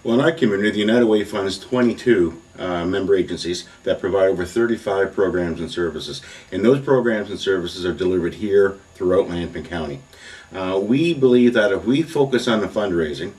Well, in our community, the United Way funds 22 member agencies that provide over 35 programs and services. And those programs and services are delivered here throughout Lambton County. We believe that if we focus on the fundraising,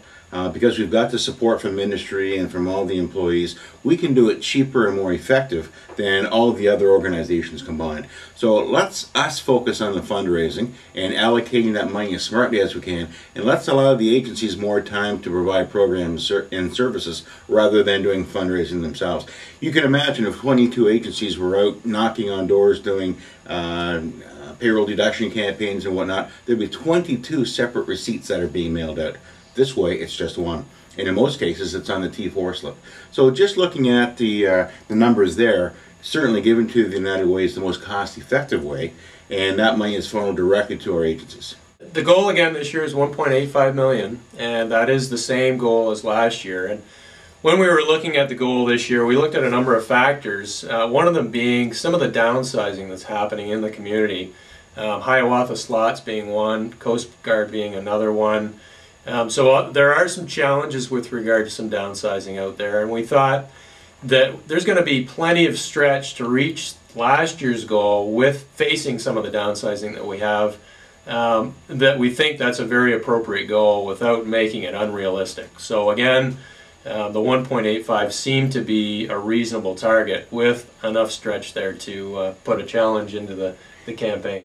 because we've got the support from ministry and from all the employees, we can do it cheaper and more effective than all the other organizations combined. So let's us focus on the fundraising and allocating that money as smartly as we can, and let's allow the agencies more time to provide programs and services rather than doing fundraising themselves. You can imagine if 22 agencies were out knocking on doors doing payroll deduction campaigns and whatnot, there'd be 22 separate receipts that are being mailed out. This way, it's just one. And in most cases, it's on the T4 slip. So just looking at the numbers there, certainly given to the United Way is the most cost-effective way, and that money is funneled directly to our agencies. The goal again this year is $1.85 million, and that is the same goal as last year. And when we were looking at the goal this year, we looked at a number of factors, one of them being some of the downsizing that's happening in the community. Hiawatha Slots being one, Coast Guard being another one. So there are some challenges with regard to some downsizing out there, and we thought that there's going to be plenty of stretch to reach last year's goal with facing some of the downsizing that we have, that we think that's a very appropriate goal without making it unrealistic. So again, the 1.85 seemed to be a reasonable target with enough stretch there to put a challenge into the campaign.